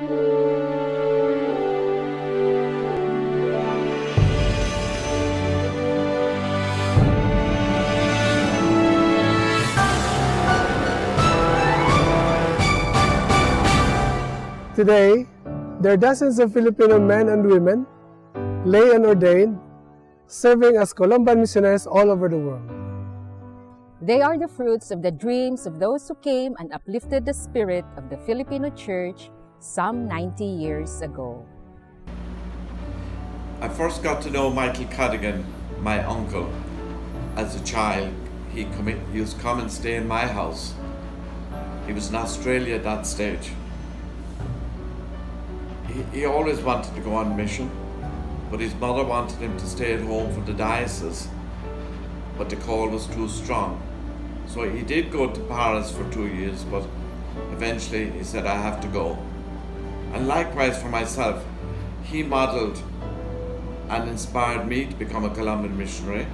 Today, there are dozens of Filipino men and women, lay and ordained, serving as Columban missionaries all over the world. They are the fruits of the dreams of those who came and uplifted the spirit of the Filipino church some 90 years ago. I first got to know Michael Cadigan, my uncle, as a child. He used to come and stay in my house. He was in Australia at that stage. He always wanted to go on mission, but his mother wanted him to stay at home for the diocese, but the call was too strong. So he did go to Paris for 2 years, but eventually he said, I have to go. And likewise for myself, he modeled and inspired me to become a Columban missionary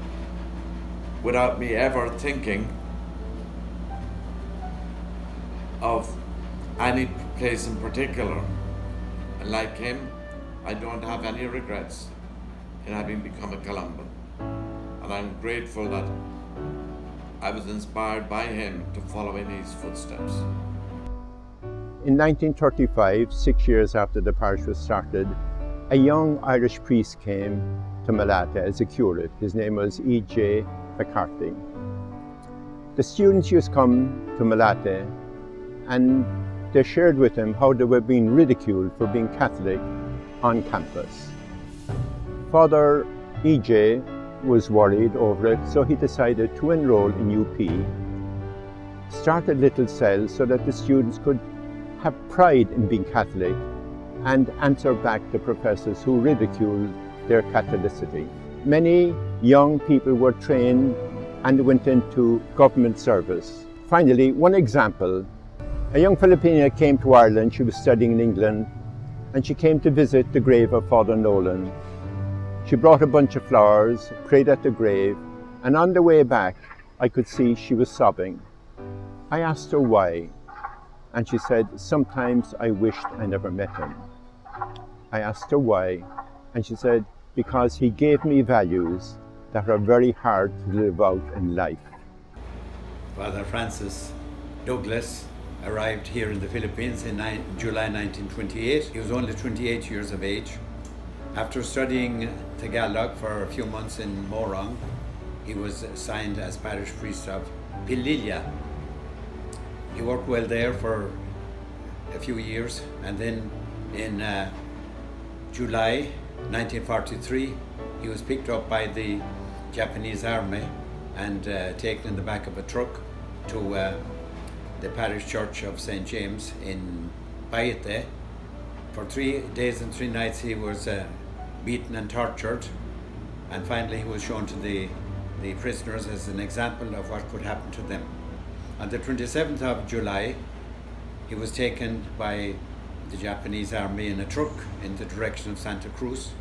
without me ever thinking of any place in particular. And like him, I don't have any regrets in having become a Columban. And I'm grateful that I was inspired by him to follow in his footsteps. In 1935, 6 years after the parish was started, a young Irish priest came to Malata as a curate. His name was E.J. McCarthy. The students used to come to Malata and they shared with him how they were being ridiculed for being Catholic on campus. Father E.J. was worried over it, so he decided to enroll in UP, start a little cell so that the students could have pride in being Catholic and answer back the professors who ridiculed their Catholicity. Many young people were trained and went into government service. Finally, one example, a young Filipina came to Ireland. She was studying in England, and she came to visit the grave of Father Nolan. She brought a bunch of flowers, prayed at the grave, and on the way back, I could see she was sobbing. I asked her why, and she said, sometimes I wished I never met him. I asked her why, and she said, because he gave me values that are very hard to live out in life. Father Francis Douglas arrived here in the Philippines in July 1928. He was only 28 years of age. After studying Tagalog for a few months in Morong, he was assigned as parish priest of Pililla. He worked well there for a few years, and then in July 1943, he was picked up by the Japanese army and taken in the back of a truck to the parish church of St. James in Paite. For 3 days and 3 nights he was beaten and tortured, and finally he was shown to the prisoners as an example of what could happen to them. On the 27th of July, he was taken by the Japanese army in a truck in the direction of Santa Cruz.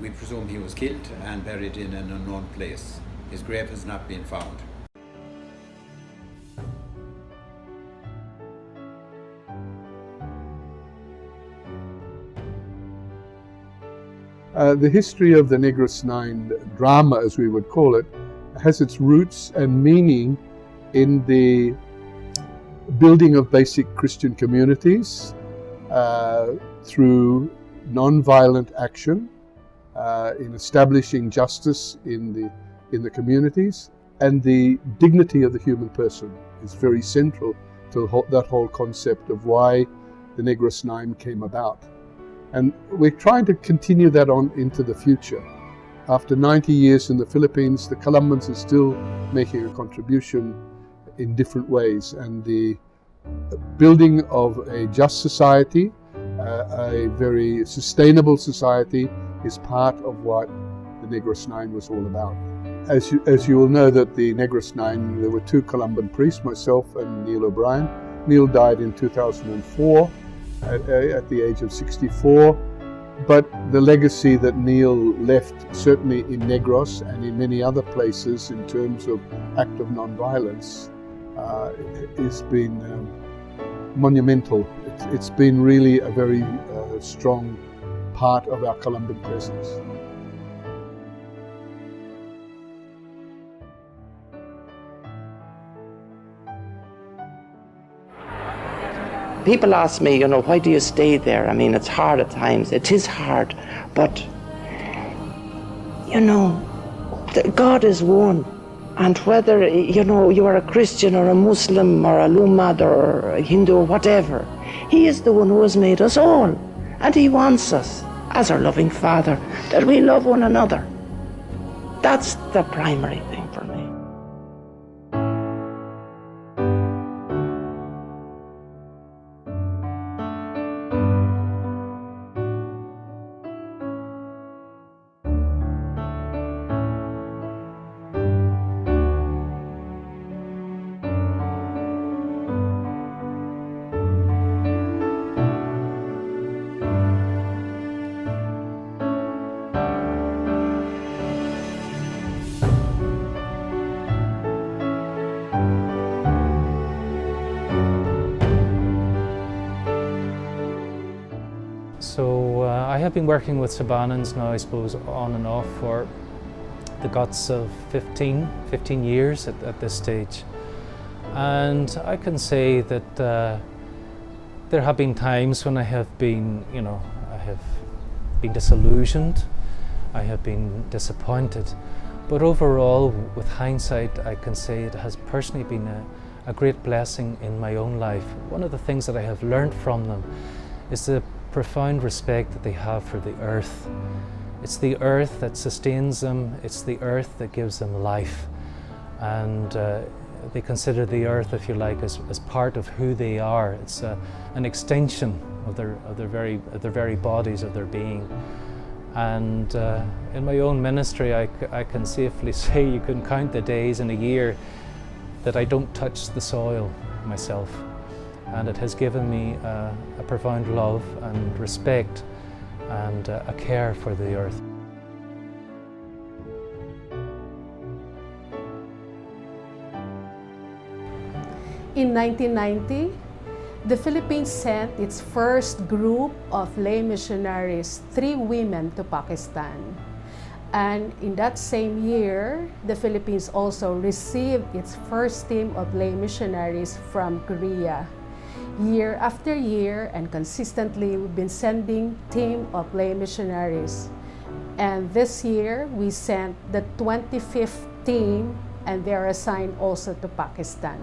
We presume he was killed and buried in an unknown place. His grave has not been found. The history of the Negros 9 drama, as we would call it, has its roots and meaning in the building of basic Christian communities through non-violent action, in establishing justice in the communities, and the dignity of the human person is very central to that whole concept of why the Negros 9 came about. And we're trying to continue that on into the future. After 90 years in the Philippines, the Columbans are still making a contribution in different ways, and the building of a just society, a very sustainable society, is part of what the Negros 9 was all about. As you will know, that the Negros 9, there were 2 Columban priests, myself and Neil O'Brien. Neil died in 2004 at the age of 64, but the legacy that Neil left, certainly in Negros and in many other places in terms of act of non-violence, has been monumental it's been really a very strong part of our Columban presence. People ask me, why do you stay there? I mean, it's hard at times. It is hard, but, God is one. And whether, you are a Christian or a Muslim or a Lumad or a Hindu or whatever, He is the one who has made us all. And He wants us, as our loving Father, that we love one another. That's the primary thing for me. So I have been working with Sabannans now, I suppose, on and off for the guts of 15 years at this stage. And I can say that there have been times when I have been, I have been disillusioned, I have been disappointed. But overall, with hindsight, I can say it has personally been a great blessing in my own life. One of the things that I have learned from them is the profound respect that they have for the earth. It's the earth that sustains them, it's the earth that gives them life. And they consider the earth, if you like, as part of who they are. It's an extension of their very bodies, of their being. And in my own ministry, I can safely say you can count the days in a year that I don't touch the soil myself. And it has given me a profound love and respect and a care for the earth. In 1990, the Philippines sent its first group of lay missionaries, 3 women, to Pakistan. And in that same year, the Philippines also received its first team of lay missionaries from Korea. Year after year and consistently, we've been sending team of lay missionaries. And this year, we sent the 25th team, and they are assigned also to Pakistan.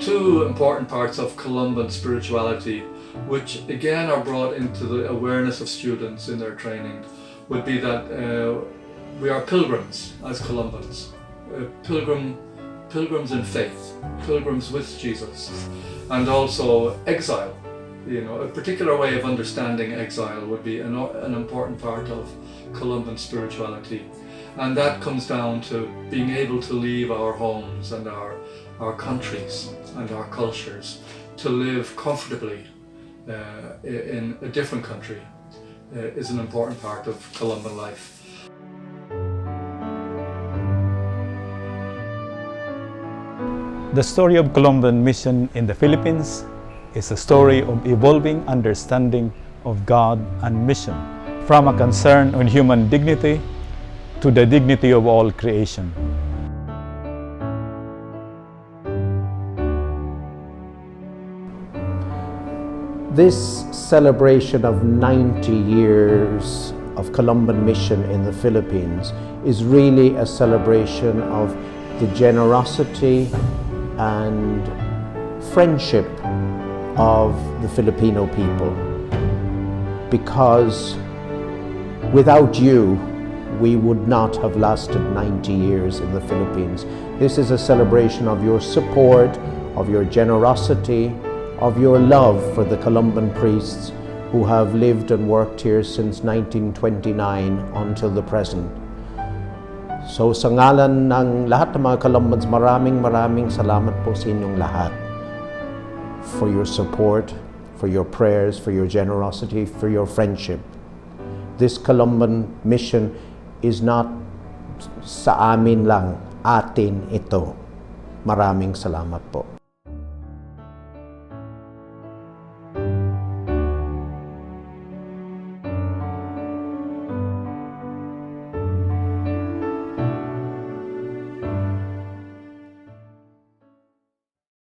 Two important parts of Columban spirituality, which again are brought into the awareness of students in their training, would be that we are pilgrims as Columbans, pilgrims in faith, pilgrims with Jesus, and also exile. A particular way of understanding exile would be an important part of Columban spirituality, and that comes down to being able to leave our homes and our countries and our cultures to live comfortably in a different country is an important part of Columban life. The story of Columban Mission in the Philippines is a story of evolving understanding of God and mission, from a concern on human dignity to the dignity of all creation. This celebration of 90 years of Columban Mission in the Philippines is really a celebration of the generosity and friendship of the Filipino people, because without you we would not have lasted 90 years in the Philippines. This is a celebration of your support, of your generosity, of your love for the Columban priests who have lived and worked here since 1929 until the present. So sa ngalan ng lahat ng mga Columbans, maraming salamat po sa inyong lahat for your support, for your prayers, for your generosity, for your friendship. This Columban mission is not sa amin lang, atin ito. Maraming salamat po.